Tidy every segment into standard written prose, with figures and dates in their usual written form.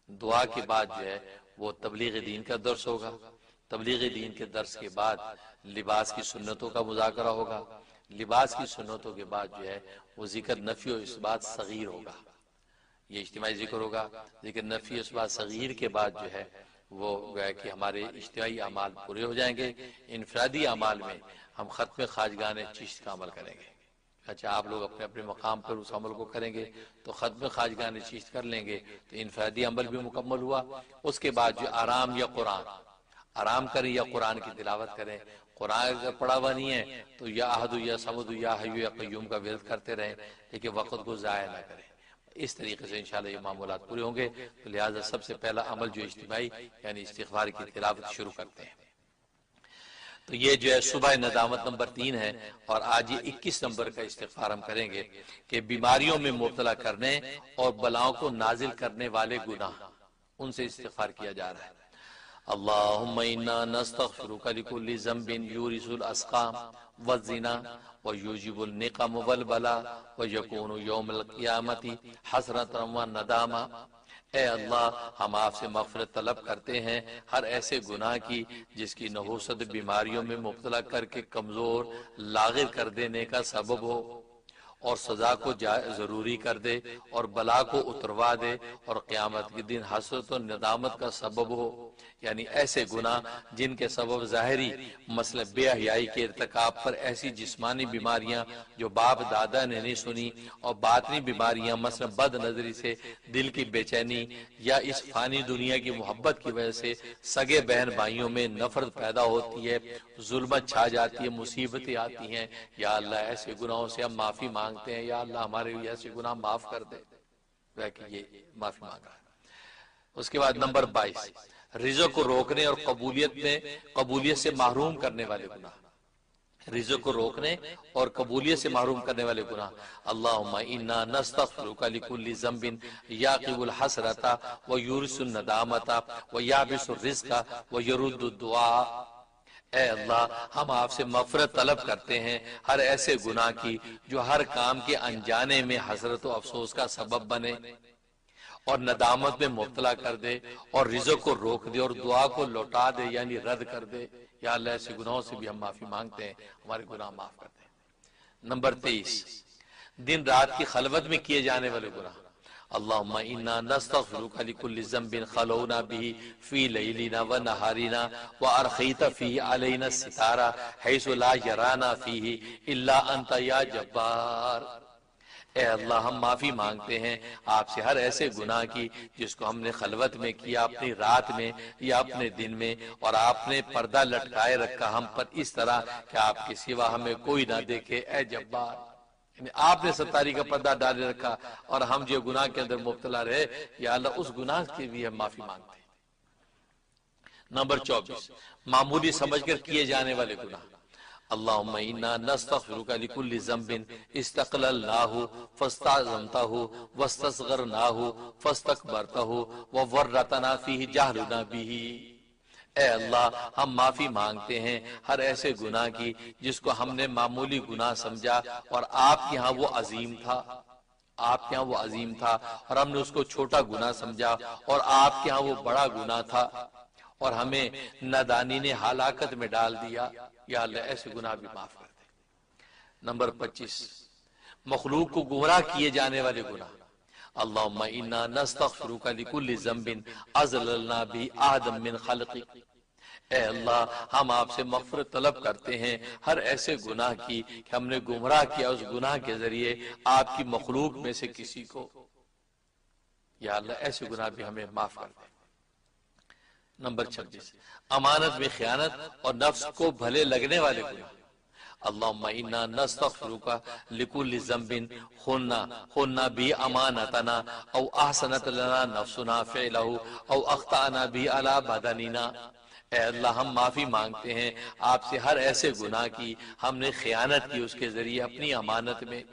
دعا کے بعد جو ہے وہ تبلیغ دین کا درس ہوگا، تبلیغ دین کے درس کے بعد لباس کی سنتوں کا مذاکرہ ہوگا، لباس کی سنتوں کے بعد جو ہے وہ ذکر نفی و اثبات صغیر ہوگا، یہ اجتماعی ذکر ہوگا۔ ذکر نفی و اثبات صغیر کے بعد جو ہے وہ گویا کہ ہمارے اجتماعی اعمال پورے ہو جائیں گے۔ انفرادی اعمال میں ہم ختم خواجگان چشت کا عمل کریں گے۔ اچھا آپ لوگ اپنے اپنے مقام پر اس عمل کو کریں گے تو ختم خواجگان چشت کر لیں گے تو انفرادی عمل بھی مکمل ہوا۔ اس کے بعد جو آرام یا قرآن، آرام کریں یا قرآن کی تلاوت کریں، قرآن اگر پڑھا ہوا نہیں ہے تو یا احد یا صمد یا حی یا قیوم کا ورد کرتے رہیں، لیکن وقت کو ضائع نہ کریں۔ اس طریقے سے انشاءاللہ یہ معمولات پورے ہوں گے۔ تو لہٰذا سب سے پہلا عمل جو اجتماعی یعنی استغفار کی تلاوت شروع کرتے ہیں۔ تو یہ جو ہے صبح ندامت نمبر 3 ہے، اور آج یہ 21 نمبر کا استغفار ہم کریں گے کہ بیماریوں میں مبتلا کرنے اور بلاؤں کو نازل کرنے والے گناہ، ان سے استغفار کیا جا رہا ہے۔ اللہم انا نستغفرک لکل ذنب یورث الاسقام والزنا ویوجب النقم والبلا ویکون یوم القیامت حسرۃ وندامہ۔ اے اللہ ہم آپ سے مغفرت طلب کرتے ہیں ہر ایسے گناہ کی جس کی نحوست بیماریوں میں مبتلا کر کے کمزور لاغر کر دینے کا سبب ہو، اور سزا کو ضروری کر دے اور بلا کو اتروا دے، اور قیامت کے دن حسرت و ندامت کا سبب ہو۔ یعنی ایسے گناہ جن کے سبب ظاہری مثلا بے حیائی کے ارتکاب پر ایسی جسمانی بیماریاں جو باپ دادا نے نہیں سنی، اور باطنی بیماریاں مثلا بد نظری سے دل کی بے چینی یا اس فانی دنیا کی محبت کی وجہ سے سگے بہن بھائیوں میں نفرت پیدا ہوتی ہے، ظلمت چھا جاتی ہے، مصیبتیں آتی ہیں۔ یا اللہ ایسے گناہوں سے ہم معافی مانگتے ہیں، یا اللہ ہمارے لیے ایسے گناہ معاف کر دے۔ یہ معافی مانگ رہا ہے۔ اس کے بعد نمبر 22 رزق کو روکنے اور قبولیت سے محروم کرنے والے گناہ، رزق کو روکنے اور قبولیت سے محروم کرنے والے گناہ۔ اللہم انا نستغفرک لکل ذنب یعقب الحسرۃ ویورث الندامۃ ویابس الرزق ویرد الدعاء۔ اے اللہ ہم آپ سے مغفرت طلب کرتے ہیں ہر ایسے گناہ کی جو ہر کام کے انجانے میں حسرت و افسوس کا سبب بنے اور ندامت میں مبتلا کر دے، اور رزق کو روک دے اور دعا کو لوٹا دے یعنی رد کر دے۔ یا اللہ ایسے گناہوں سے بھی ہم معافی مانگتے ہیں، ہمارے گناہ معاف کر دیں۔ نمبر 23 دن رات کی خلوت میں کیے جانے والے گناہ۔ اللہم انا نستغفرک لکل ذنب خلونا به فی لیلنا ونہارنا وارخیت فیہ علینا الستارہ حیث لا یرانا فیہ الا انت یا جبار۔ اے اللہ ہم معافی مانگتے ہیں آپ سے ہر ایسے گناہ کی جس کو ہم نے خلوت میں کیا، اپنی رات میں یا اپنے دن میں، اور آپ نے پردہ لٹکائے رکھا ہم پر اس طرح کہ آپ کے سوا ہمیں کوئی نہ دیکھے۔ اے جبار، یعنی آپ نے ستاری کا پردہ ڈالے رکھا اور ہم جو گناہ کے اندر مبتلا رہے، یا اللہ اس گناہ کے بھی ہم معافی مانگتے ہیں۔ نمبر 24 معمولی سمجھ کر کیے جانے والے گناہ۔ اللہم انا نستغفرک لکل ذنب استقللناہ فاستعظمتہ واستصغرناہ فاستکبرتہ وورطنا فیہ جہلنا بہ۔ اے اللہ ہم معافی مانگتے ہیں ہر ایسے گناہ کی جس کو ہم نے معمولی گناہ سمجھا اور آپ کے ہاں وہ عظیم تھا، آپ کے ہاں وہ عظیم تھا، اور ہم نے اس کو چھوٹا گناہ سمجھا اور آپ کے ہاں وہ بڑا گناہ تھا، اور ہمیں نادانی نے ہلاکت میں ڈال دیا۔ یا اللہ ایسے گناہ بھی معاف کر دے۔ نمبر 25 مخلوق کو گمراہ کیے جانے والے گناہ۔ اللہم انا نستغفرک لکل ذنب اضللنا به احدا من خلقک۔ اے اللہ ہم آپ سے مغفرت طلب کرتے ہیں ہر ایسے گناہ کی کہ ہم نے گمراہ کیا اس گناہ کے ذریعے آپ کی مخلوق میں سے کسی کو۔ یا اللہ ایسے گناہ بھی ہمیں معاف کر دے۔ نمبر 26 امانت میں خیانت اور نفس کو بھلے لگنے والے گناہ۔ اللہم انا نستغفرک لکل ذنب خنا بھی امانتنا او احسنت لنا نفسنا فعلہ او اخطأنا بھی علی بدننا۔ اے اللہ ہم معافی مانگتے ہیں آپ سے ہر ایسے گناہ کی ہم نے خیانت کی اس کے ذریعے اپنی امانت میں،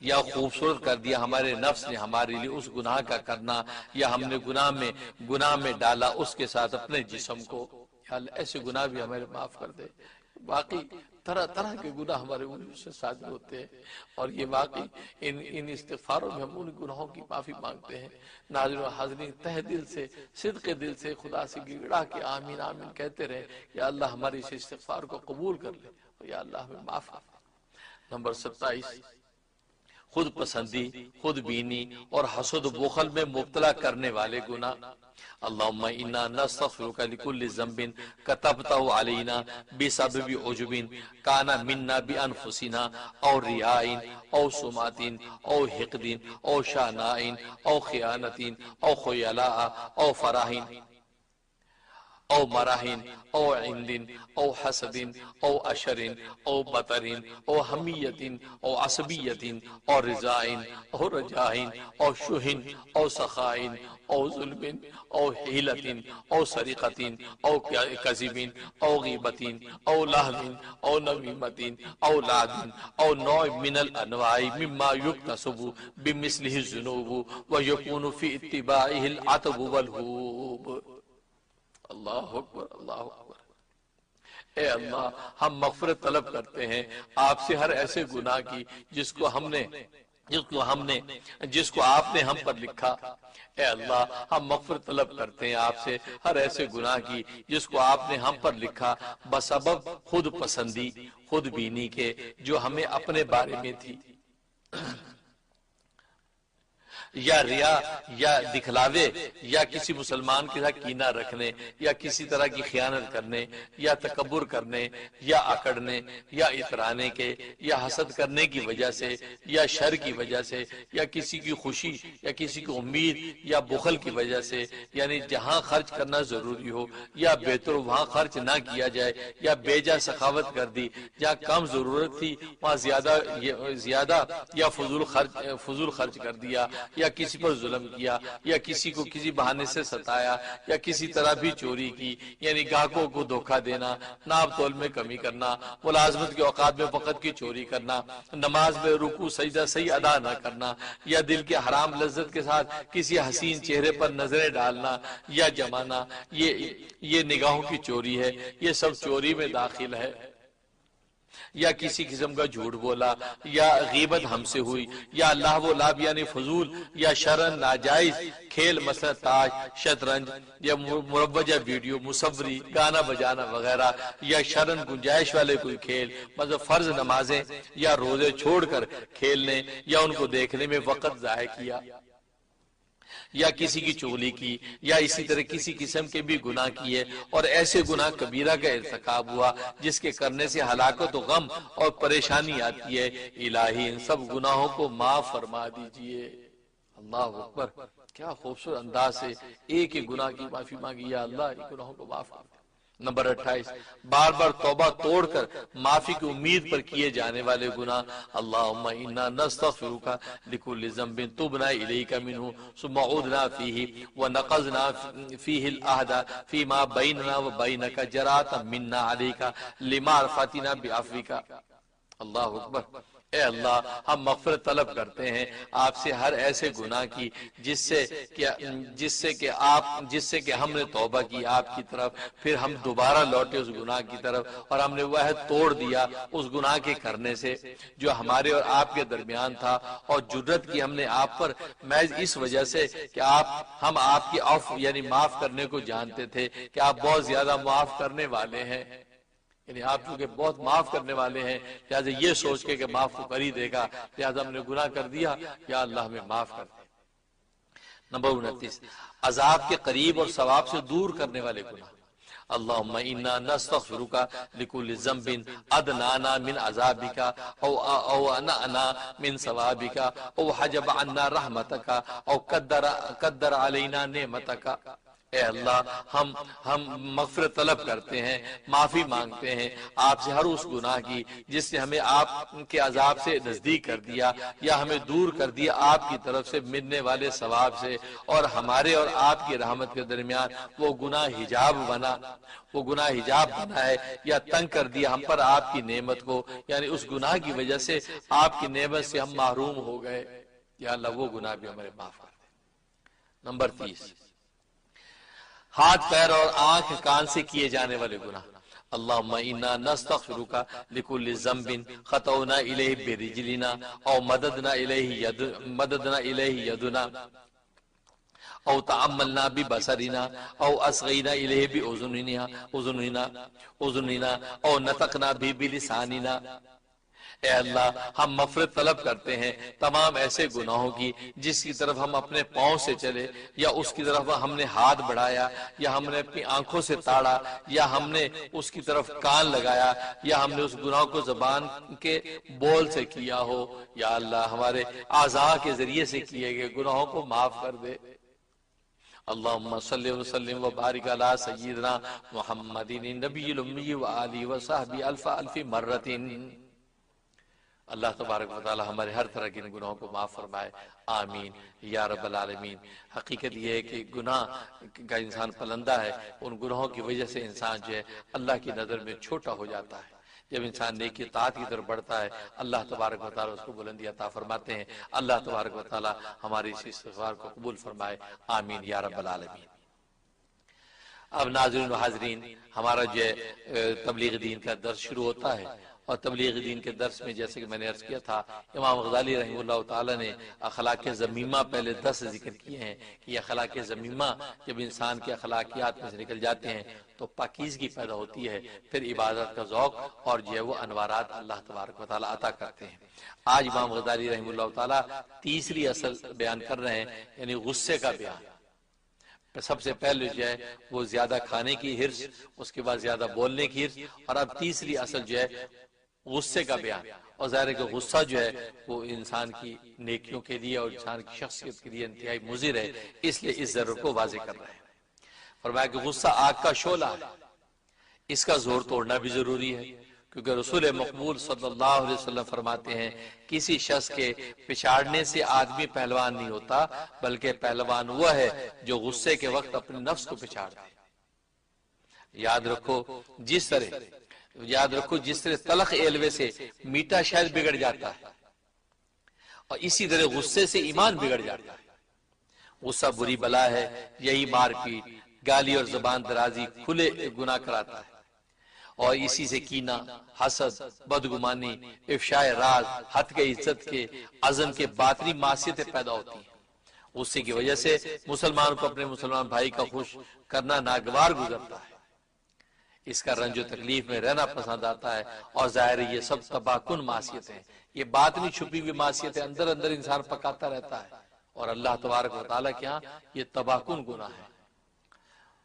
یا خوبصورت کر دیا ہمارے نفس نے ہمارے لیے اس گناہ کا کرنا، یا ہم نے گناہ میں ڈالا اس کے ساتھ اپنے جسم کو۔ یا اللہ ایسے گناہ بھی ہمیں معاف کر دے۔ واقعی طرح طرح کے گناہ ہمارے وجود سے صادر ہوتے ہیں، اور یہ واقعی ان استغفاروں میں ہم ان گناہوں کی معافی مانگتے ہیں۔ ناظرین و حاضرین، تہ دل سے، صدق دل سے خدا سے گڑگڑا کے آمین آمین کہتے رہے، یا اللہ ہماری اس استغفار کو قبول کر لے، یا اللہ ہمیں معاف کر دے۔ نمبر 27، خود پسندی، خود بینی اور حسد و بخل میں مبتلا کرنے والے گناہ۔ اللہم انا نستغفرک لکل ذنب کتبتہ علینا بسبب عجب کانا منا بانفسنا او ریاء او سمعۃ او حقد او شاناء او خیانت او خیلاء او فرح او مراہن او عند او حسد او اشر او بطر او حمیت او عصبیت او رضاء او رجاء او شہن او سخاء او ظلم او حیلت او سرقت او کذب او غیبت او لہو او نمیمت او لعب او نوع من الانواع مما یکتسب بمثلہ الذنوب ویکون فی اتباعہ العتب والہوب۔ اللہ اکبر، اللہ اکبر۔ اے اللہ، ہم مغفرت طلب کرتے ہیں آپ سے ہر ایسے گناہ کی جس کو آپ نے ہم پر لکھا۔ اے اللہ، ہم مغفرت طلب کرتے ہیں آپ سے ہر ایسے گناہ کی جس کو آپ نے ہم پر لکھا بسبب خود پسندی، خود بینی کے جو ہمیں اپنے بارے میں تھی، یا ریا یا دکھلاوے یا کسی مسلمان کے ساتھ کینہ رکھنے یا کسی طرح کی خیانت کرنے یا تکبر کرنے یا اکڑنے یا اترانے کے یا حسد کرنے کی وجہ سے یا شر کی وجہ سے یا کسی کی خوشی یا کسی کی امید یا بخل کی وجہ سے، یعنی جہاں خرچ کرنا ضروری ہو یا بہتر وہاں خرچ نہ کیا جائے، یا بیجا سخاوت کر دی، جہاں کم ضرورت تھی وہاں زیادہ یا فضول خرچ کر دیا، یا کسی پر ظلم کیا، یا کسی کو کسی بہانے سے ستایا، یا کسی طرح بھی چوری کی، یعنی گاہکوں کو دھوکہ دینا، ناپ تول میں کمی کرنا، ملازمت کے اوقات میں وقت کی چوری کرنا، نماز میں رکوع سجدہ صحیح ادا نہ کرنا، یا دل کے حرام لذت کے ساتھ کسی حسین چہرے پر نظریں ڈالنا یا جمانا، یہ نگاہوں کی چوری ہے، یہ سب چوری میں داخل ہے۔ یا کسی قسم کا جھوٹ بولا، یا غیبت ہم سے ہوئی، یا لہو و لعب یعنی فضول یا شرن ناجائز کھیل، مثلا تاش، شطرنج یا مروجہ ویڈیو، مصوری، گانا بجانا وغیرہ، یا شرن گنجائش والے کوئی کھیل، مثلا فرض نمازیں یا روزے چھوڑ کر کھیلنے یا ان کو دیکھنے میں وقت ضائع کیا، یا کسی کی چغلی کی، یا اسی طرح کسی قسم کے بھی گناہ کیے، اور ایسے گناہ کبیرہ کا ارتکاب ہوا جس کے کرنے سے ہلاکت و غم اور پریشانی آتی ہے۔ الہی ان سب گناہوں کو معاف فرما دیجئے۔ اللہ اکبر، کیا خوبصورت انداز سے ایک ہی گناہ کی معافی مانگی، یا اللہ ان گناہوں کو معاف کر۔ نمبر 28، بار بار توبہ توڑ کر معافی کی امید پر کیے جانے والے گناہ۔ اللہم انا نستغفرک لکل ذنب تبنا الیک منہ ثم عدنا فیہ ونقضنا فیہ العہد فیما بیننا وبینک جراتا منا علیک لمعرفتنا بعفوک۔ اللہ اکبر۔ اے اللہ، ہم مغفرت طلب کرتے ہیں آپ سے ہر ایسے گناہ کی جس سے کہ ہم نے توبہ کی آپ کی طرف، پھر ہم دوبارہ لوٹے اس گناہ کی طرف، اور ہم نے وہ عہد توڑ دیا اس گناہ کے کرنے سے جو ہمارے اور آپ کے درمیان تھا، اور جرت کی ہم نے آپ پر محض اس وجہ سے کہ ہم آپ کی عفو یعنی معاف کرنے کو جانتے تھے کہ آپ بہت زیادہ معاف کرنے والے ہیں، یعنی آپ چونکہ بہت معاف کرنے والے ہیں، لہٰذا یہ سوچ کے کہ معاف تو کر ہی دے گا، لہٰذا ہم نے گناہ کر دیا، یا اللہ ہمیں معاف کر دے۔ نمبر 29، عذاب کے قریب اور ثواب سے دور کرنے والے گناہ۔ اللہم انا نستغفرک لکل ذنب ادنانا من عذابک او انانا من ثوابک او حجب عنا رحمتک او قدر علینا نعمتک۔ اے اللہ، ہم مغفرت طلب کرتے ہیں، معافی مانگتے ہیں آپ سے ہر اس گناہ کی جس نے ہمیں آپ کے عذاب سے نزدیک کر دیا یا ہمیں دور کر دیا آپ کی طرف سے ملنے والے ثواب سے، اور ہمارے اور آپ کی رحمت کے درمیان وہ گناہ حجاب بنا ہے، یا تنگ کر دیا ہم پر آپ کی نعمت کو، یعنی اس گناہ کی وجہ سے آپ کی نعمت سے ہم محروم ہو گئے، یا اللہ وہ گناہ بھی ہمارے معاف کر دے۔ نمبر 30، ہاتھ پیر اور آنکھ کان سے کیے جانے والے گناہ۔ اللهم انا نستغفرك لكل ذنب خطونا اليه برجلنا او مددنا اليه يدنا او تعملنا ببصرنا او اصغينا اليه باذننا او نطقنا به بلساننا. اے اللہ ہم مغفرت طلب کرتے ہیں تمام ایسے گناہوں کی جس کی طرف ہم اپنے پاؤں سے چلے یا اس کی طرف ہم نے ہاتھ بڑھایا یا ہم نے اپنی آنکھوں سے تاڑا یا ہم نے اس کی طرف کان لگایا یا ہم نے اس گناہ کو زبان کے بول سے کیا ہو. یا اللہ ہمارے اعضاء کے ذریعے سے کیے گئے گناہوں کو معاف کر دے. اللهم صل وسلم وبارك على سيدنا محمد النبي الأمي وآله وصحبه ألف مرة. اللہ تبارک و تعالی ہمارے ہر طرح کے گناہوں کو معاف فرمائے. آمین یا رب العالمین. حقیقت یہ ہے کہ گناہ کا انسان پلندہ ہے. ان گناہوں کی وجہ سے انسان جو ہے اللہ کی نظر میں چھوٹا ہو جاتا ہے. جب انسان نیکی طاعت کی طرف بڑھتا ہے اللہ تبارک و تعالی اس کو بلندی عطا فرماتے ہیں. اللہ تبارک و تعالی ہماری اس استغفار کو قبول فرمائے. آمین یا رب العالمین. اب ناظرین و حاضرین ہمارا جو ہے تبلیغ دین کا درس شروع ہوتا ہے اور تبلیغ دین کے درس میں جیسے کہ میں نے عرض کیا تھا امام غزالی رحمہ اللہ تعالی نے اخلاق ذمیمہ پہلے 10 ذکر کیے ہیں کہ یہ اخلاق ذمیمہ جب انسان کے اخلاقیات میں سے نکل جاتے ہیں تو پاکیزگی پیدا ہوتی ہے, پھر عبادت کا ذوق اور جو ہے وہ انوارات اللہ تبارک و تعالی عطا کرتے ہیں. آج امام غزالی رحمہ اللہ تعالی تیسری اصل بیان کر رہے ہیں یعنی غصے کا بیان. سب سے پہلے جو ہے وہ زیادہ کھانے کی حرص, اس کے بعد زیادہ بولنے کی حرص, اور اب تیسری اصل جو ہے غصے کا بیان. اور ظاہر ہے کہ غصہ جو ہے وہ انسان کی نیکیوں کے لیے اور انسان کی شخصیت کے لیے انتہائی مضر ہے, اس لیے اس ضرورت کو واضح کر رہے ہیں. فرمایا کہ غصہ آگ کا شعلہ ہے, اس کا زور توڑنا بھی ضروری ہے کیونکہ رسول مقبول صلی اللہ علیہ وسلم فرماتے ہیں کسی شخص کے پچھاڑنے سے آدمی پہلوان نہیں ہوتا بلکہ پہلوان وہ ہے جو غصے کے وقت اپنے نفس کو پچھاڑ دے. یاد رکھو جس طرح تلخ ایلوے سے میٹھا شہد بگڑ جاتا ہے اور اسی طرح غصے سے ایمان بگڑ جاتا ہے. غصہ بری بلا ہے, یہی مار پیٹ, گالی اور زبان درازی کھلے گناہ کراتا ہے اور اسی سے کینہ, حسد, بدگمانی, افشاء راز, حد کے عزت کے, عزم کے باطنی معصیتیں پیدا ہوتی ہیں. غصے کی وجہ سے مسلمان کو اپنے مسلمان بھائی کا خوش کرنا ناگوار گزرتا ہے, اس کا رنج و تکلیف میں رہنا پسند آتا ہے, اور ظاہر یہ سب تباہ کن معصیتیں ہیں. یہ باطنی چھپی ہوئی معصیتیں اندر انسان پکاتا رہتا ہے اور اللہ تبارک و تعالیٰ کے ہاں یہ تباہ کن گناہ ہے.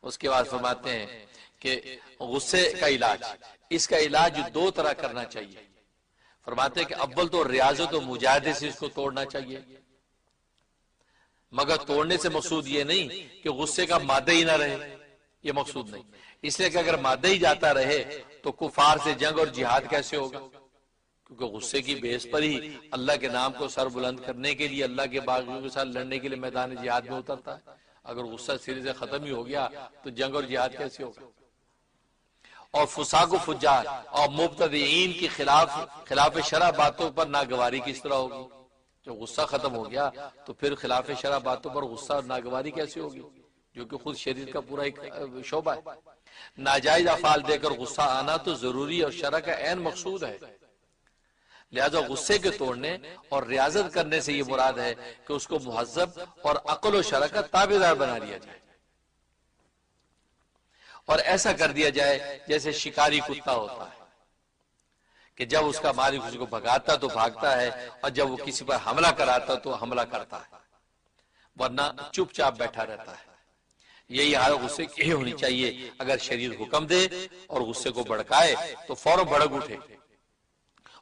اس کے بعد فرماتے ہیں کہ غصے کا علاج, اس کا علاج 2 طرح کرنا چاہیے. فرماتے ہیں کہ اول تو ریاضت و مجاہدے سے اس کو توڑنا چاہیے, مگر توڑنے سے مقصود یہ نہیں کہ غصے کا مادہ ہی نہ رہے, یہ مقصود نہیں. اس لیے کہ اگر مادہ ہی جاتا رہے تو کفار سے جنگ اور جہاد کیسے ہوگا, کیونکہ غصے کی بیس پر ہی اللہ کے نام کو سر بلند کرنے کے لیے, اللہ کے باغیوں کے ساتھ لڑنے کے لیے میدان جہاد میں اترتا ہے. اگر غصہ سرے سے ختم ہی ہو گیا تو جنگ اور جہاد کیسے ہوگا. اور فساق و فجار اور مبتدعین کی خلاف شرع باتوں پر ناگواری کس طرح ہوگی. جب غصہ ختم ہو گیا تو پھر خلاف شرع باتوں پر غصہ اور ناگواری کیسے ہوگی, جو کہ خود شریعت کا پورا ایک شعبہ ہے. ناجائز افعال دے کر غصہ آنا تو ضروری اور شرع کا عین مقصود ہے. لہذا غصے کے توڑنے اور ریاضت کرنے سے یہ مراد ہے کہ اس کو مہذب اور عقل و شرع کا تابعدار بنا دیا جائے, اور ایسا کر دیا جائے جیسے شکاری کتا ہوتا ہے کہ جب اس کا مالک اس کو بھگاتا تو بھاگتا ہے اور جب وہ کسی پر حملہ کراتا تو حملہ کرتا ہے, ورنہ چپ چاپ بیٹھا رہتا ہے. یہی حال غصے کی ہونی چاہیے. اگر شریعت حکم دے اور غصے کو بھڑکائے تو فوراً بھڑک اٹھے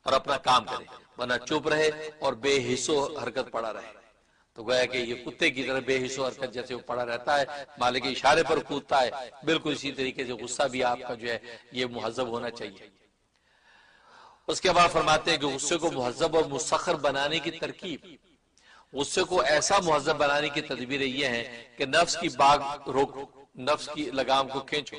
اور اپنا کام کرے, ورنہ چپ رہے اور بے حس و حرکت پڑا رہے. تو گویا کہ یہ کتے کی طرح بے حس و حرکت جیسے وہ پڑا رہتا ہے, مالک کے اشارے پر کودتا ہے, بالکل اسی طریقے سے غصہ بھی آپ کا جو ہے یہ مہذب ہونا چاہیے. اس کے بعد فرماتے ہیں کہ غصے کو مہذب اور مسخر بنانے کی ترکیب, غصے کو ایسا مہذب بنانے کی تدبیریں یہ ہیں کہ نفس کی باغ روکو, نفس کی لگام کو کھینچو,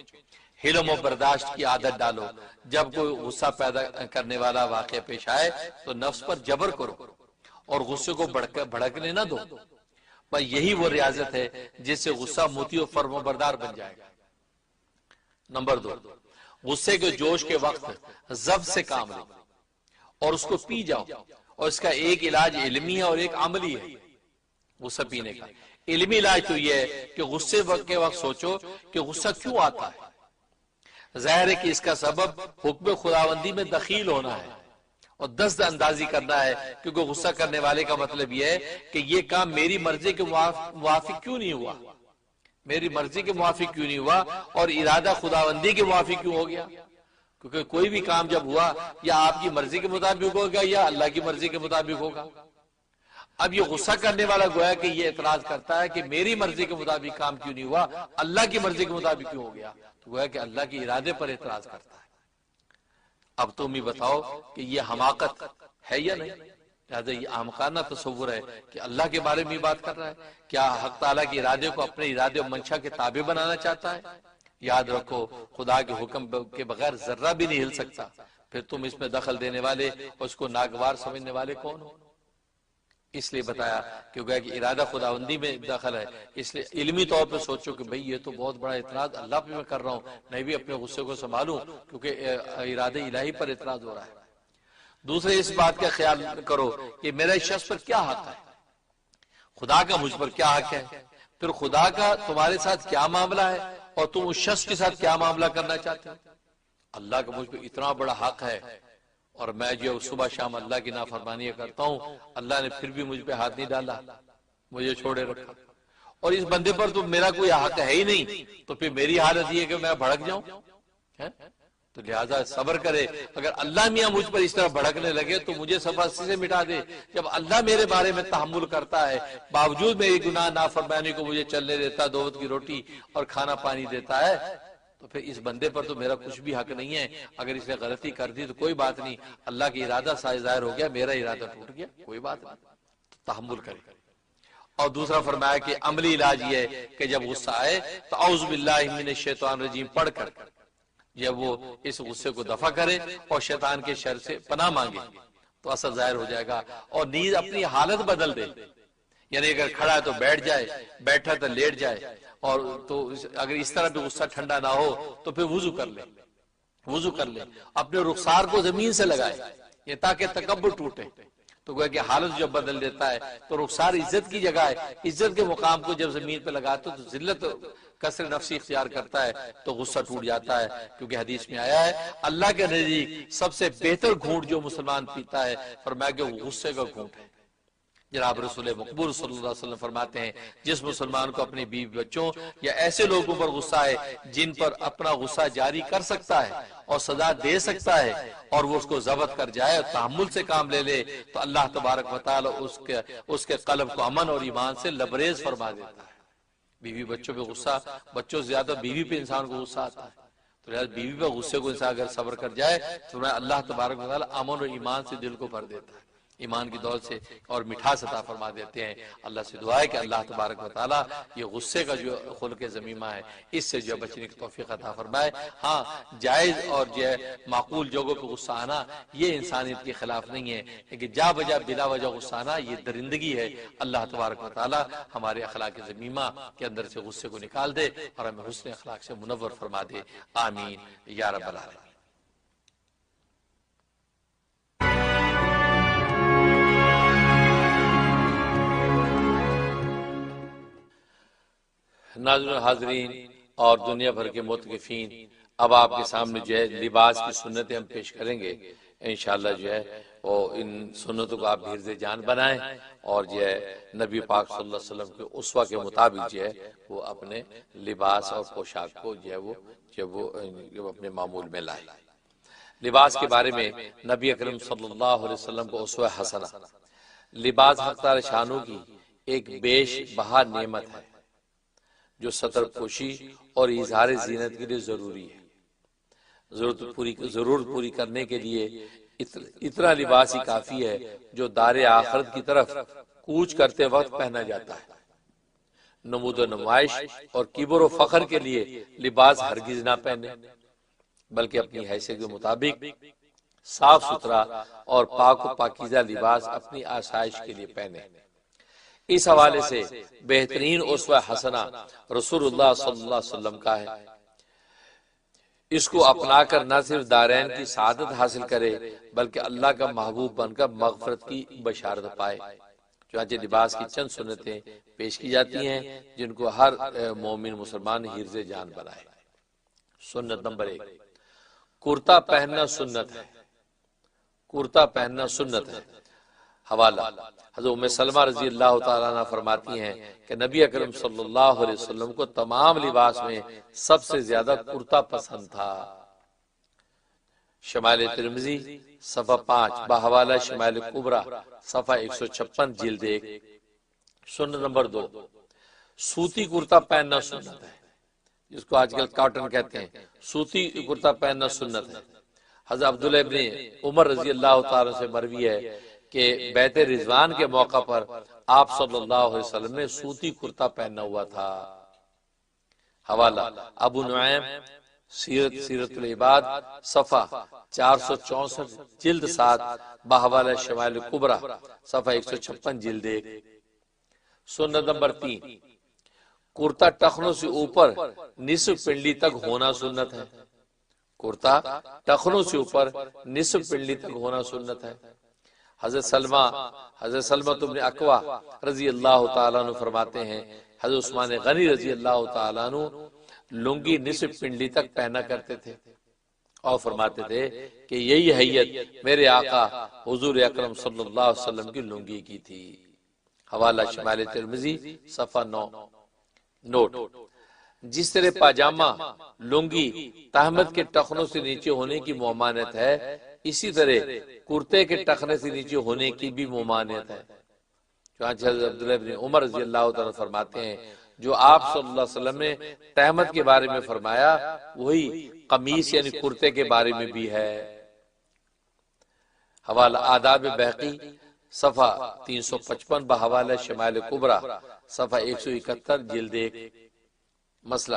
حلم و برداشت کی عادت ڈالو. جب کوئی غصہ پیدا کرنے والا واقعہ پیش آئے تو نفس پر جبر کرو اور غصے کو بھڑکنے نہ دو. پر یہی وہ ریاضت ہے جس سے غصہ مطیع و فرم و بردار بن جائے گا. نمبر 2, غصے کے جوش کے وقت ضبط سے کام لو اور اس کو پی جاؤ، اور اس کا ایک علاج علمی ہے اور ایک عملی ہے غصہ پینے کا۔ علمی علاج تو یہ ہے کہ غصے کے وقت سوچو کہ غصہ کیوں آتا ہے۔ ظاہر ہے کہ اس کا سبب حکم خداوندی میں دخیل ہونا ہے اور دست اندازی کرنا ہے، کیونکہ غصہ کرنے والے کا مطلب یہ ہے کہ یہ کام میری مرضی کے موافق کیوں نہیں ہوا، میری مرضی کے موافق کیوں نہیں ہوا، اور ارادہ خداوندی کے موافق کیوں ہو گیا، کیونکہ کوئی بھی کام جب ہوا یا آپ کی مرضی کے مطابق ہوگا یا اللہ کی مرضی کے مطابق ہوگا۔ اب یہ غصہ کرنے والا گویا کہ یہ اعتراض کرتا ہے کہ میری مرضی کے مطابق کام کیوں نہیں ہوا، اللہ کی مرضی کے مطابق کیوں ہو گیا، تو گویا کہ اللہ کے ارادے پر اعتراض کرتا ہے۔ اب تم ہی بتاؤ کہ یہ حماقت ہے یا نہیں؟ لہٰذا یہ احمقانہ تصور ہے کہ اللہ کے بارے میں بات کر رہا ہے۔ کیا حق تعالیٰ کے ارادے کو اپنے ارادے اور منشا کے تابع بنانا چاہتا ہے؟ یاد رکھو خدا کے حکم کے بغیر ذرہ بھی نہیں ہل سکتا، پھر تم اس میں دخل دینے والے اور اس کو ناگوار سمجھنے والے کون ہو؟ اس لیے بتایا کہ ارادہ خداوندی میں دخل ہے، اس لیے علمی طور پہ سوچو کہ بھئی یہ تو بہت بڑا اعتراض اللہ پہ میں کر رہا ہوں، میں بھی اپنے غصے کو سنبھالوں کیونکہ ارادہ الہی پر اعتراض ہو رہا ہے۔ دوسرے اس بات کا خیال کرو کہ میرا اس شخص پر کیا حق ہے، خدا کا مجھ پر کیا حق ہے، پھر خدا کا تمہارے ساتھ کیا معاملہ ہے اور تم اس شخص کے ساتھ کیا معاملہ کرنا چاہتے ہو۔ اللہ کا مجھ پر اتنا بڑا حق ہے اور میں جو صبح شام اللہ کی نافرمانیاں کرتا ہوں، اللہ نے پھر بھی مجھ پہ ہاتھ نہیں ڈالا، مجھے چھوڑے رکھا، اور اس بندے پر تو میرا کوئی حق ہے ہی نہیں، تو پھر میری حالت یہ ہے کہ میں بھڑک جاؤں؟ تو لہٰذا صبر کرے، اگر اللہ میاں مجھ پر اس طرح بھڑکنے لگے تو مجھے صفحے سے مٹا دے۔ جب اللہ میرے بارے میں تحمل کرتا ہے، باوجود میری گناہ نافرمانی کو مجھے چلنے دیتا، دو وقت کی روٹی اور کھانا پانی دیتا ہے، تو پھر اس بندے پر تو میرا کچھ بھی حق نہیں ہے۔ اگر اس نے غلطی کر دی تو کوئی بات نہیں، اللہ کی ارادہ سائے ظاہر ہو گیا، میرا ارادہ ٹوٹ گیا، کوئی بات نہیں، تحمل کرے۔ اور دوسرا فرمایا کہ عملی علاج یہ ہے کہ جب غصہ آئے تو اعوذ باللہ من الشیطان الرجیم پڑھ کر جب وہ اس غصے کو دفع کرے اور شیطان کے شر سے پناہ مانگے تو اثر ظاہر ہو جائے گا، اور نیز اپنی حالت بدل دے، یعنی اگر کھڑا ہے تو بیٹھ جائے، بیٹھا تو لیٹ جائے، اور تو اگر اس طرح بھی غصہ ٹھنڈا نہ ہو تو پھر وضو کر لے، اپنے رخسار کو زمین سے لگائے یہ تاکہ تکبر ٹوٹے۔ تو گویا کہ حالت جب بدل دیتا ہے تو رخسار عزت کی جگہ ہے، عزت کے مقام کو جب زمین پہ لگاتے تو ذلت کثر نفسی اختیار کرتا ہے تو غصہ ٹوٹ جاتا ہے، کیونکہ حدیث میں آیا ہے اللہ کے نزدیک سب سے بہتر گھونٹ جو مسلمان پیتا ہے فرمایا کہ وہ غصے کا گھونٹ ہے۔ جناب رسول مقبول صلی اللہ علیہ وسلم فرماتے ہیں جس مسلمان کو اپنی بیوی بچوں یا ایسے لوگوں پر غصہ ہے جن پر اپنا غصہ جاری کر سکتا ہے اور سزا دے سکتا ہے اور وہ اس کو ضبط کر جائے اور تحمل سے کام لے لے تو اللہ تبارک و تعالی اس کے قلب کو امن اور ایمان سے لبریز فرما دیتا ہے۔ بیوی بچوں پہ غصہ، بچوں سے زیادہ بیوی پہ انسان کو غصہ آتا ہے، تو لہٰذا بیوی پہ غصے کو انسان اگر صبر کر جائے تو اللہ تبارک و تعالی امن اور ایمان سے دل کو بھر دیتا ہے، ایمان کی دولت سے اور مٹھاس عطا فرما دیتے ہیں۔ اللہ سے دعا ہے کہ اللہ تبارک و تعالی یہ غصے کا جو خلق ذمیمہ ہے اس سے جو بچنے کی توفیق عطا فرمائے۔ ہاں جائز اور جو معقول جگہوں پہ غصہ آنا یہ انسانیت کے خلاف نہیں ہے، لیکن جا بجا بلا وجہ غصہ آنا یہ درندگی ہے۔ اللہ تبارک و تعالی ہمارے اخلاق ذمیمہ کے اندر سے غصے کو نکال دے اور ہمیں حسن اخلاق سے منور فرما دے، آمین یا رب العالمین۔ ناظرین حاضرین اور دنیا بھر کے متقفین، اب آپ کے سامنے جو ہے لباس کی سنتیں ہم پیش کریں گے انشاءاللہ، جو ہے وہ ان سنتوں کو آپ حفظ جان بنائیں اور جو ہے نبی پاک صلی اللہ علیہ وسلم کے اسوہ کے مطابق جو ہے وہ اپنے لباس اور پوشاک کو جو ہے وہ اپنے معمول میں لائیں۔ لباس کے بارے میں نبی اکرم صلی اللہ علیہ وسلم کو اسوہ حسنہ، لباس حق تعالی شانوں کی ایک بیش بہا نعمت ہے جو ستر پوشی اور اظہار زینت کے لیے ضروری ہے۔ ضرورت پوری کرنے کے لیے اتنا لباس ہی کافی ہے جو دار آخرت کی طرف کوچ کرتے وقت پہنا جاتا ہے۔ نمود و نمائش اور کبر و فخر کے لیے لباس ہرگز نہ پہنے، بلکہ اپنی حیثیت کے مطابق صاف ستھرا اور پاک و پاکیزہ لباس اپنی آسائش کے لیے پہنے۔ اس حوالے سے بہترین اسوہ حسنہ رسول اللہ صلی اللہ علیہ وسلم کا ہے۔ اس کو اپنا کر نہ صرف دارین کی سعادت حاصل کرے بلکہ اللہ کا محبوب بن کر مغفرت کی بشارت پائے۔ چنانچہ لباس کی چند سنتیں پیش کی جاتی ہیں جن کو ہر مومن مسلمان حرز جان بنائے۔ سنت نمبر 1، کرتا پہننا سنت ہے۔ کرتا پہننا سنت ہے۔ حوالہ حضرت ام سلمہ رضی اللہ تعالیٰ عنہ فرماتی ہیں کہ نبی اکرم صلی اللہ علیہ وسلم کو تمام لباس میں سب سے زیادہ کرتا پسند تھا۔ شمائل ترمذی صفحہ 5 بحوالہ شمائل کبریٰ صفحہ 156 جلد 1۔ سنت نمبر 2، سوتی کرتا پہننا سنت ہے، جس کو آج کل کاٹن کہتے ہیں۔ سوتی کرتا پہننا سنت ہے۔ حضرت عبداللہ ابن عمر رضی اللہ تعالیٰ سے مروی ہے کہ بیت رضوان کے موقع پر آپ صلی اللہ علیہ وسلم نے سوتی کرتا پہنا ہوا تھا۔ حوالہ ابو نعیم سیرت العباد صفحہ 464 جلد 7 بحوالہ شمائل کبریٰ صفحہ 156 جلد 1۔ سنت نمبر 3، کرتا ٹخنوں سے اوپر نصف پنڈلی تک ہونا سنت ہے۔ کرتا ٹخنوں سے اوپر نصف پنڈلی تک ہونا سنت ہے۔ حضرت سلمہ بن اکوع رضی اللہ تعالیٰ عنہ فرماتے ہیں حضرت عثمان غنی رضی اللہ تعالیٰ عنہ لنگی نصف پنڈلی تک پہنا کرتے تھے اور فرماتے تھے کہ یہی حیت میرے آقا حضور اکرم صلی اللہ علیہ وسلم کی لنگی کی تھی۔ حوالہ شمائل ترمذی صفحہ 9۔ نوٹ، جس طرح پاجامہ لنگی تہمت کے ٹخنوں سے نیچے ہونے کی ممانعت ہے، اسی طرح کرتے کے ٹخنے سے نیچے ہونے کی بھی ممانعت ہے۔ چنانچہ حضرت عبداللہ بن عمر رضی اللہ تعالیٰ فرماتے ہیں جو آپ صلی اللہ علیہ وسلم نے تہمت کے بارے میں فرمایا وہی قمیص یعنی کرتے کے بارے میں بھی ہے۔ حوالہ آداب بہقی صفحہ 355 بحوالہ شمائل کبریٰ صفحہ 171 جلد 1۔ مسئلہ،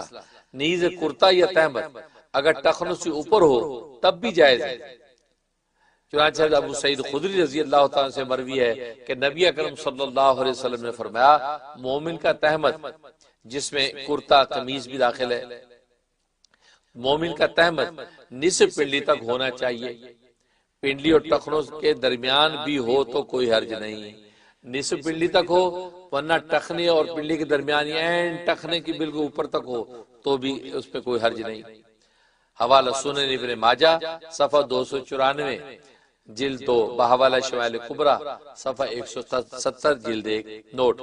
نیز کرتا یا تہمت اگر ٹخنوں سے اوپر ہو تب بھی جائز ہے۔ چنانچہ ابو سعید خدری رضی اللہ تعالیٰ سے مروی ہے کہ نبی اکرم صلی اللہ علیہ وسلم نے فرمایا مومن کا تہمت جس میں کرتا قمیص بھی داخل ہے، مومن کا تہمت نصف پنڈلی تک ہونا چاہیے۔ پنڈلی اور ٹخنوں کے درمیان بھی ہو تو کوئی حرج نہیں، نصف پنڈلی تک ہو، ورنہ ٹخنے اور پنڈلی کے درمیان این ٹخنے کی بالکل اوپر تک ہو تو بھی اس پہ کوئی حرج نہیں۔ حوالہ سنن ابن ماجہ صفحہ 294 جلد 2 بحوالہ شمائل کبریٰ صفحہ 170 جلد 1۔ نوٹ،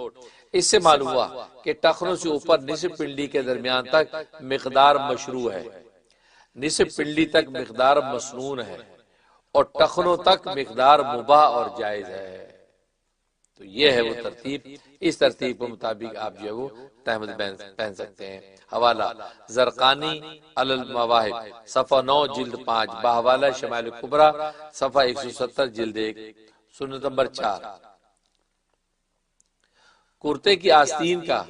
اس سے معلوم ہوا کہ ٹخنوں سے اوپر نصف پنڈلی کے درمیان تک مقدار مشروع ہے، نصف پنڈلی تک مقدار مسنون ہے اور ٹخنوں تک مقدار مباح اور جائز ہے۔ تو یہ ہے وہ ترتیب، اس ترتیب کے مطابق آپ جو ہے وہ تہمت پہن سکتے ہیں۔ حوالہ زرقانی علی المواہب صفحہ 9 جلد 5 بحوالہ شمائل کبریٰ صفحہ 170 جلد 1۔ سنت نمبر 4، کرتے کی آستین کا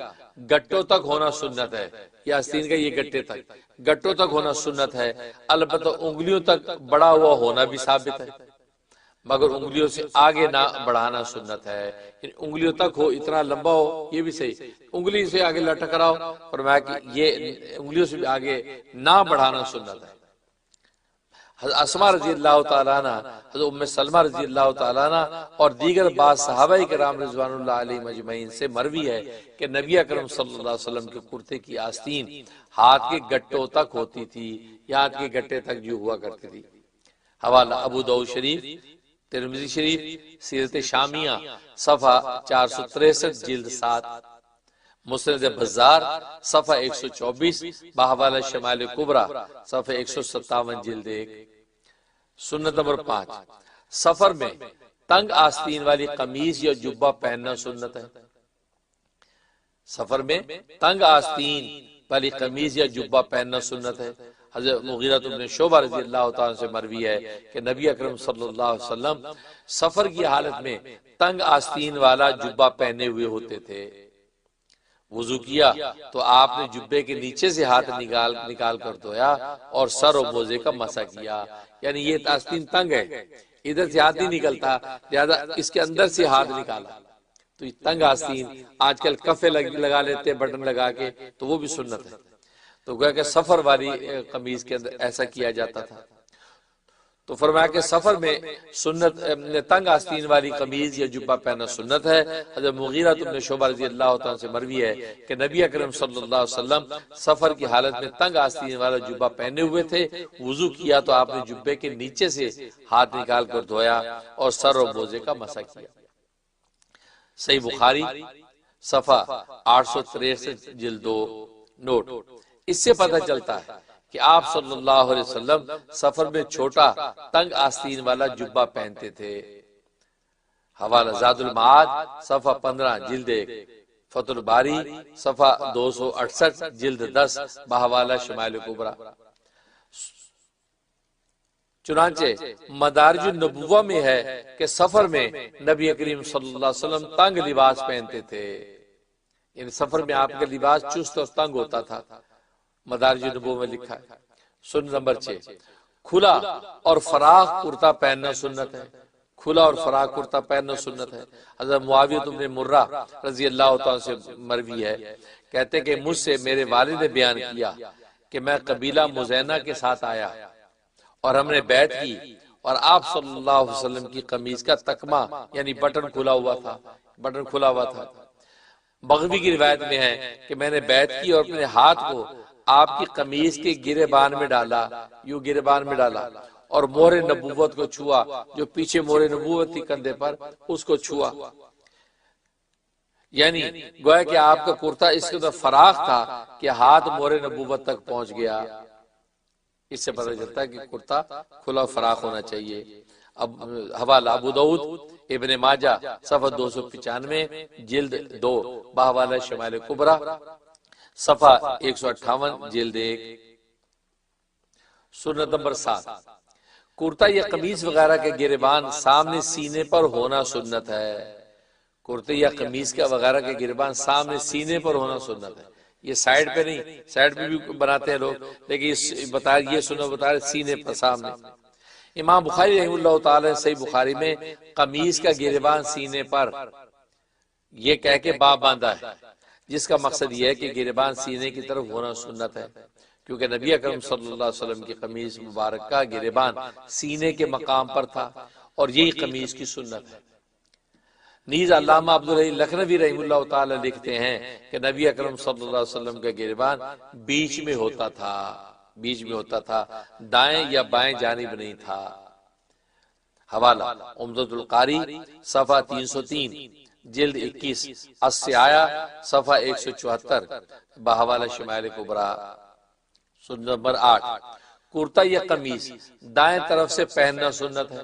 گٹوں تک ہونا سنت ہے۔ یہ آستین کا یہ گٹے تک، گٹوں تک ہونا سنت ہے، البتہ انگلیوں تک بڑا ہوا ہونا بھی ثابت ہے، مگر انگلیوں سے آگے نہ بڑھانا سنت ہے۔ انگلیوں تک ہو، اتنا لمبا ہو یہ بھی صحیح، انگلی سے آگے لٹک رہا ہو، فرمایا کہ یہ انگلیوں سے بھی آگے نہ بڑھانا سنت ہے۔ حضرت اسماء رضی اللہ تعالیٰ عنہ، حضرت ام سلمہ رضی اللہ تعالیٰ عنہ اور دیگر بعض صحابہ کرام رضوان اللہ علیہم اجمعین سے مروی ہے کہ نبی اکرم صلی اللہ علیہ وسلم کے کرتے کی آستین ہاتھ کے گٹوں تک ہوتی تھی، یا ہاتھ کے گٹے تک جو ہوا کرتی تھی۔ حوالہ ابو داؤد شریف، ترمذی شریف، سیرت شامیہ صفحہ 463 جلد 7، مسند بزار صفحہ 124 بحوالہ شمائل کبریٰ صفحہ 157 جلد 1۔ سنت نمبر 5، سفر میں تنگ آستین والی قمیص یا جبہ پہننا سنت ہے۔ سفر میں تنگ آستین والی قمیص یا جبہ پہننا سنت ہے۔ حضرت مغیرہ بن شعبہ رضی اللہ تعالیٰ سے مروی ہے کہ نبی اکرم صلی اللہ علیہ وسلم سفر کی حالت میں تنگ آستین والا جبہ پہنے ہوئے ہوتے تھے۔ وضو کیا تو آپ نے جبے کے نیچے سے ہاتھ نکال کر دھویا اور سر و موزے کا مسح کیا، یعنی یہ آستین تنگ ہے، ادھر سے ہاتھ نہیں نکلتا، لہذا اس کے اندر سے ہاتھ نکالا۔ تو یہ تنگ آستین آج کل کفے لگا لیتے بٹن لگا کے، تو وہ بھی سنت ہے۔ تو گویا کہ سفر والی قمیض کے اندر ایسا کیا جاتا تھا۔ تو فرمایا کہ سفر میں سنت تنگ آستین والی قمیض یا جبہ پہننا سنت ہے۔ حضرت مغیرہ بن شعبہ رضی اللہ تعالیٰ سے مروی ہے کہ نبی اکرم صلی اللہ علیہ وسلم سفر کی حالت میں تنگ آستین والا جبہ پہنے ہوئے تھے، وضو کیا تو آپ نے جبے کے نیچے سے ہاتھ نکال کر دھویا اور سر اور موزے کا مسح کیا۔ صحیح بخاری صفحہ 863 جلد 2 نوٹ۔ اس سے پتہ چلتا ہے کہ آپ صلی اللہ علیہ وسلم سفر میں چھوٹا تنگ آستین والا جبہ پہنتے تھے۔ حوالہ زاد المعاد صفحہ 15 جلد 1، فتح الباری صفحہ 268 جلد 10 بحوالہ شمائل کبریٰ۔ چنانچہ مدارج النبوہ میں ہے کہ سفر میں نبی کریم صلی اللہ علیہ وسلم تنگ لباس پہنتے تھے، یعنی سفر میں آپ کا لباس چست اور تنگ ہوتا تھا، مدارج النبوہ میں لکھا ہے۔ سنت نمبر 6، کھلا اور فراخ کرتا پہننا سنت ہے۔ کھلا اور فراخ کرتا پہننا سنت ہے۔ حضرت معاویہ بن مرہ رضی اللہ تعالیٰ سے مروی ہے، کہتے کہ مجھ سے میرے والد نے بیان کیا کہ میں قبیلہ مزینہ کے ساتھ آیا اور ہم نے بیعت کی، اور آپ صلی اللہ علیہ وسلم کی قمیض کا تکمہ یعنی بٹن کھلا ہوا تھا۔ بغوی کی روایت میں ہے کہ میں نے بیعت کی اور اپنے ہاتھ کو آپ کی قمیض کے گریبان میں ڈالا، اور مہر نبوت کو چھوا، جو پیچھے مہر نبوت تھی کندھے پر، اس کو چھوا، یعنی گویا کہ آپ کا کرتا اس کے اندر فراخ تھا کہ ہاتھ مہر نبوت تک پہنچ گیا۔ اس سے پتہ چلتا ہے کہ کرتا کھلا فراخ ہونا چاہیے۔ اب حوالہ ابو داؤد ابن ماجہ صفحہ 295 جلد 2 بحوالہ شمائل کبریٰ صفحہ 158 جلد 1۔ سنت نمبر 7، کرتا یا قمیض وغیرہ کے گریبان سامنے سینے پر ہونا سنت ہے۔ کرتے یا قمیض کا وغیرہ کے گریبان سامنے سینے پر ہونا سنت ہے، یہ سائیڈ پہ نہیں، سائیڈ پہ بھی بناتے ہیں لوگ، لیکن یہ سنت بتا رہے سینے پر سامنے۔ امام بخاری رحمہ اللہ تعالی صحیح بخاری میں قمیض کا گریبان سینے پر یہ کہہ کے باب باندھا ہے، جس کا مقصد یہ ہے کہ گریبان سینے کی طرف ہونا سنت ہے، کیونکہ نبی اکرم صلی اللہ علیہ وسلم کی قمیض مبارک کا گریبان سینے کے مقام پر تھا، اور یہی قمیض کی سنت ہے۔ نیز علامہ عبدالحی لکھنوی رحمہ اللہ تعالی لکھتے ہیں کہ نبی اکرم صلی اللہ علیہ وسلم کا گریبان بیچ میں ہوتا تھا، دائیں یا بائیں جانب نہیں تھا۔ حوالہ عمدۃ القاری صفحہ 303 جلد 21 السعایہ صفحہ 174 بحوالہ شمائل کبریٰ۔ سنت نمبر 8، کرتا یا قمیض دائیں طرف سے پہننا سنت ہے۔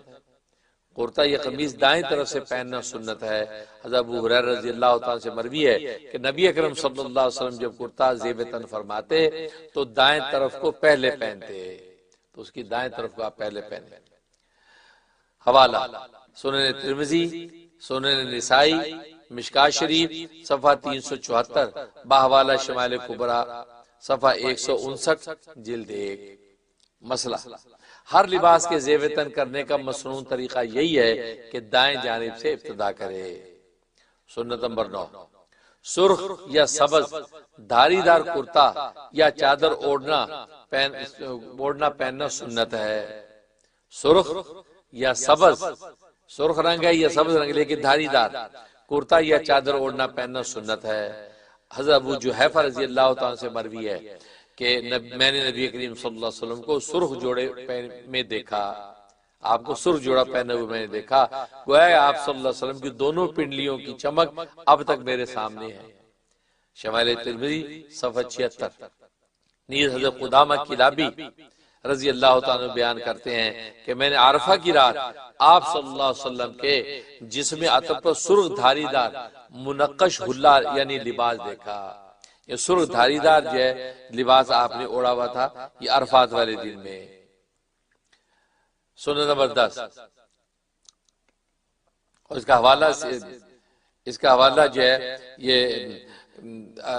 کرتا یا قمیض دائیں طرف سے پہننا سنت ہے۔ حضرت ابو ہریرہ رضی اللہ تعالیٰ سے مروی ہے کہ نبی اکرم صلی اللہ علیہ وسلم جب کرتا زیب تن فرماتے تو دائیں طرف کو پہلے پہنتے، تو اس کی دائیں طرف کو آپ پہلے پہنتے۔ حوالہ سنن ترمذی، سنن نسائی، مشکاۃ شریف صفحہ 374 بحوالہ شمائل کبریٰ صفحہ 159 جلد 1۔ مسئلہ، ہر لباس کے زیب تن کرنے کا مسنون طریقہ یہی ہے کہ دائیں جانب سے ابتدا کرے۔ سنت نمبر 9، سرخ یا سبز دھاری دار کرتا یا چادر اوڑھنا پہننا سنت ہے۔ سرخ یا سبز، سرخ رنگ ہے یا سبز رنگ لیکن دھاری دار کرتا یا چادر اوڑھنا پہننا سنت ہے۔ حضرت ابو جحیفہ رضی اللہ تعالیٰ سے مروی ہے کہ میں نے نبی کریم صلی اللہ علیہ وسلم کو سرخ جوڑے میں دیکھا، آپ کو سرخ جوڑا پہنے ہوئے میں نے دیکھا، گویا آپ صلی اللہ علیہ وسلم کی دونوں پنڈلیوں کی چمک اب تک میرے سامنے ہے۔ شمائل ترمذی صفحہ 76۔ نیز حضرت قدامہ کلابی رضی اللہ تعالیٰ بیان کرتے ہیں کہ میں نے عرفہ کی رات آپ صلی اللہ علیہ وسلم کے جسم عطر پر سرخ دھاری دار منقش حلہ یعنی لباس دیکھا۔ یہ سرخ دھاری دار جو ہے لباس آپ نے اوڑا ہوا تھا، یہ عرفات والے دن میں۔ سنت نمبر 10، اور اس کا حوالہ جو ہے یہ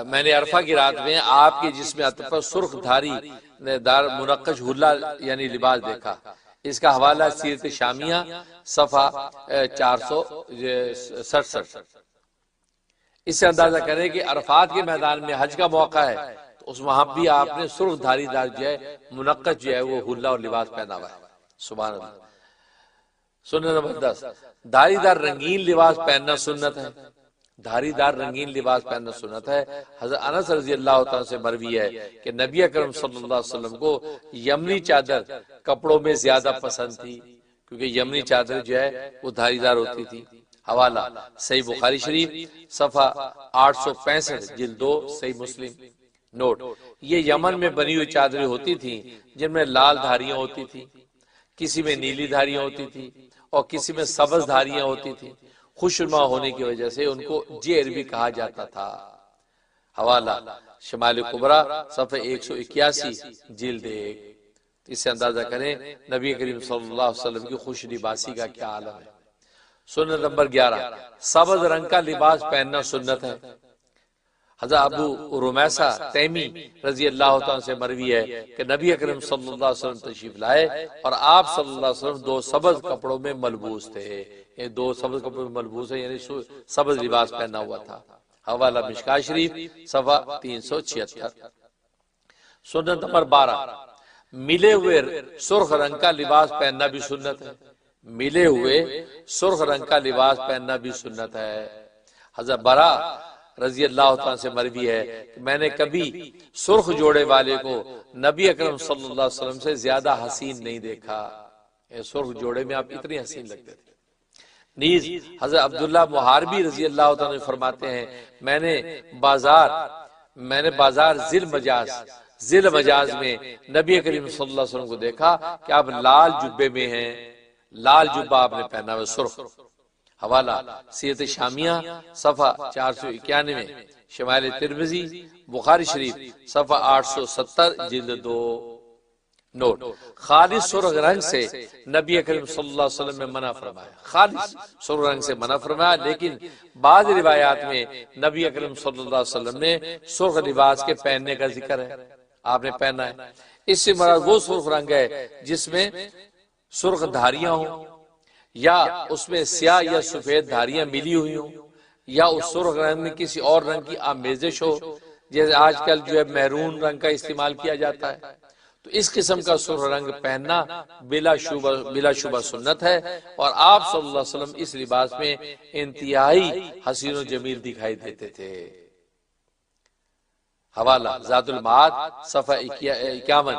میں نے عرفہ کی رات میں آپ کے جسم عطر پر سرخ دھاری دار منقش حلہ یعنی لباس دیکھا۔ اس کا حوالہ سیرت شامیہ صفحہ 467۔ اس سے اندازہ کریں کہ عرفات کے میدان میں حج کا موقع ہے تو اس وہاں بھی آپ نے سرخ دھاری دار جو ہے منقط جو ہے وہ حلہ اور لباس پہنا ہوا ہے. سبحان اللہ. سنت نمبر 10 دھاری دار رنگین لباس پہننا سنت ہے. دھاری دار رنگین لباس پہننا سنت ہے. حضرت انس رضی اللہ تعالیٰ سے مروی ہے کہ نبی اکرم صلی اللہ علیہ وسلم کو یمنی چادر کپڑوں میں زیادہ پسند تھی، کیونکہ یمنی چادر جو ہے وہ دھاری دار ہوتی تھی. حوالہ صحیح بخاری شریف صفحہ 865 جلد 2 صحیح مسلم. نوٹ: یہ یمن میں بنی ہوئی چادریں ہوتی تھیں جن میں لال دھاریاں ہوتی تھی، کسی میں نیلی دھاریاں ہوتی تھی اور کسی میں سبز دھاریاں ہوتی تھی. خوشنما ہونے کی وجہ سے ان کو جیر بھی کہا جاتا تھا. حوالہ شمال کبریٰ صفحہ 181 جلد 1. اس سے اندازہ کریں نبی کریم صلی اللہ علیہ وسلم کی خوش لباسی کا کیا عالم ہے. سنت نمبر 11 سبز رنگ کا لباس پہننا سنت ہے. حضرت ابو رمیسہ تیمی رضی اللہ تعالیٰ سے مروی ہے کہ نبی اکرم صلی اللہ علیہ وسلم تشریف لائے اور آپ صلی اللہ علیہ وسلم 2 سبز کپڑوں میں ملبوس تھے. یہ 2 سبز کپڑوں میں ملبوس ہے، یعنی سبز لباس پہنا ہوا تھا. حوالہ مشکاۃ شریف صفحہ 376. سنت نمبر 12 ملے ہوئے سرخ رنگ کا لباس پہننا بھی سنت ہے. ملے ہوئے سرخ رنگ کا لباس پہننا بھی سنت ہے. حضرت برا رضی اللہ تعالیٰ سے مروی ہے کہ میں نے کبھی سرخ جوڑے والے کو نبی اکرم صلی اللہ علیہ وسلم سے زیادہ حسین نہیں دیکھا. سرخ جوڑے میں آپ اتنے حسین لگتے تھے. نیز حضرت عبداللہ محاربی رضی اللہ تعالیٰ نے فرماتے ہیں میں نے بازار ذیل مجاز میں نبی کریم صلی اللہ علیہ وسلم کو دیکھا کہ آپ لال جبے میں ہیں. لال جبہ آپ نے پہنا ہوا سرخ. حوالہ سیرت شامیہ صفحہ 491 شمائل ترمذی بخاری شریف صفحہ 870 جلد 2. نوٹ: خالص سرخ رنگ سے نبی اکرم صلی اللہ علیہ وسلم نے منع فرمایا. خالص سرخ رنگ سے منع فرمایا، لیکن بعض روایات میں نبی اکرم صلی اللہ علیہ وسلم نے سرخ لباس کے پہننے کا ذکر ہے. آپ نے پہنا ہے. اس سے مراد وہ سرخ رنگ ہے جس میں سرخ دھاریاں ہوں، یا اس میں سیاہ یا سفید دھاریاں ملی ہوئی ہوں، یا اس سرخ رنگ میں کسی اور رنگ کی آمیزش ہو، جیسے آج کل جو ہے میرون رنگ کا استعمال کیا جاتا ہے. تو اس قسم کا سرخ رنگ پہننا بلا شبہ سنت ہے، اور آپ صلی اللہ علیہ وسلم اس لباس میں انتہائی حسین و جمیل دکھائی دیتے تھے. حوالہ زاد المعاد صفحہ 51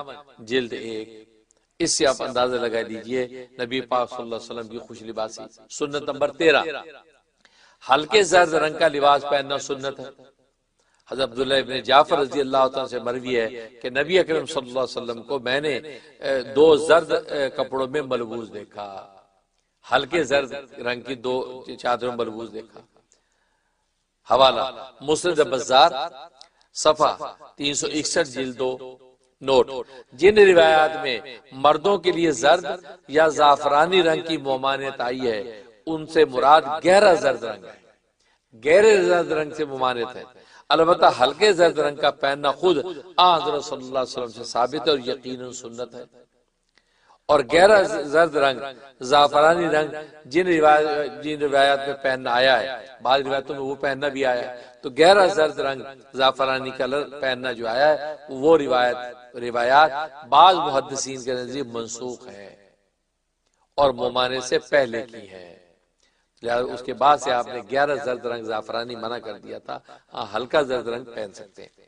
جلد 1. اس سے آپ اندازہ لگا لیجئے نبی پاک صلی اللہ علیہ وسلم کی خوش لباسی. سنت نمبر 13 ہلکے زرد رنگ کا لباس پہننا سنت ہے. حضرت عبداللہ ابن جعفر رضی اللہ تعالیٰ سے مروی ہے کہ نبی اکرم صلی اللہ علیہ وسلم کو میں نے 2 زرد کپڑوں میں ملبوس دیکھا. ہلکے زرد رنگ کی 2 چادروں ملبوس دیکھا. حوالہ مسند بزار صفحہ 361 جلد 2. نوٹ: جن روایات میں مردوں کے لیے زرد یا زعفرانی رنگ کی ممانعت آئی ہے ان سے مراد گہرا زرد رنگ ہے. گہرے زرد رنگ سے ممانعت ہے. البتہ ہلکے زرد رنگ کا پہننا خود حضرت صلی اللہ علیہ وسلم سے ثابت ہے اور یقیناً سنت ہے. اور گہرا زرد رنگ زعفرانی رنگ جن روایات میں پہننا آیا ہے، بعض روایتوں میں وہ پہننا بھی آیا ہے، تو گہرا زرد رنگ زعفرانی کلر پہننا جو آیا ہے وہ روایات بعض محدثین کے نزدیک منسوخ ہے اور ممانعت سے پہلے کی ہے. لہذا اس کے بعد سے آپ نے گہرا زرد رنگ زعفرانی منع کر دیا تھا. ہلکا زرد رنگ پہن سکتے ہیں.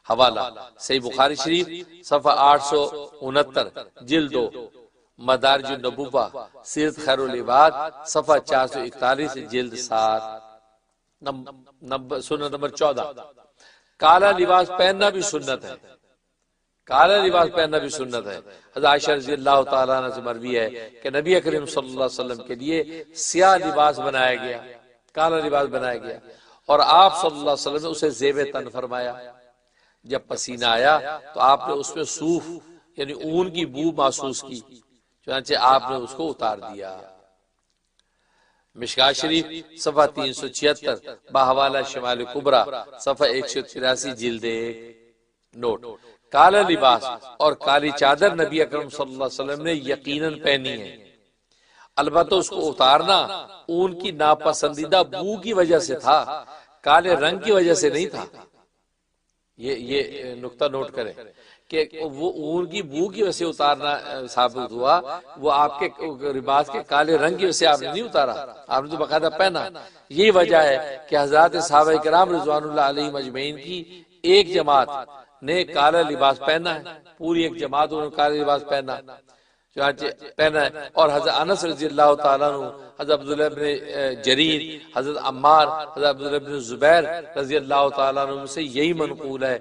حوالہ صحیح بخاری شریف صفحہ 869 جلد 2 مدارج النبوہ سیرت خیر العباد صفحہ 441 جلد 7. سنت نمبر 14 کالا لباس پہننا بھی سنت ہے. کالا لباس پہننا بھی سنت ہے. حضرت عائشہ رضی اللہ تعالیٰ عنہ سے مروی ہے کہ نبی کریم صلی اللہ علیہ وسلم کے لیے سیاہ لباس بنایا گیا، کالا لباس بنایا گیا، اور آپ صلی اللہ علیہ وسلم نے اسے زیب تن فرمایا. جب پسینہ آیا تو آپ نے اس میں صوف یعنی اون کی بو محسوس کی، چنانچہ آپ نے اس کو اتار دیا. مشکاۃ شریف صفحہ 376 بحوالہ شمال کبریٰ صفحہ 183 جلد 1. نوٹ: کالا لباس اور کالی چادر نبی اکرم صلی اللہ علیہ وسلم نے یقیناً پہنی ہے، البتہ اس کو اتارنا اون کی ناپسندیدہ بو کی وجہ سے تھا، کالے رنگ کی وجہ سے نہیں تھا. یہ نقطہ نوٹ کریں کہ وہ اون کی بو کی وجہ سے اتارنا ثابت ہوا، وہ آپ کے لباس کے کالے رنگ کی وجہ سے آپ نے نہیں اتارا، آپ نے تو باقاعدہ پہنا۔ یہی وجہ ہے کہ حضرات صحابہ کرام رضوان اللہ علیہم اجمعین کی ایک جماعت نے کالا لباس پہنا ہے، پوری ایک جماعت انہوں نے کالا لباس پہنا پہنا ہے، اور حضرت انس رضی اللہ تعالیٰ عنہ، حضرت عبداللہ بن جریر، حضرت عمار، حضرت عبداللہ بن زبیر رضی اللہ تعالیٰ عنہ سے یہی منقول ہے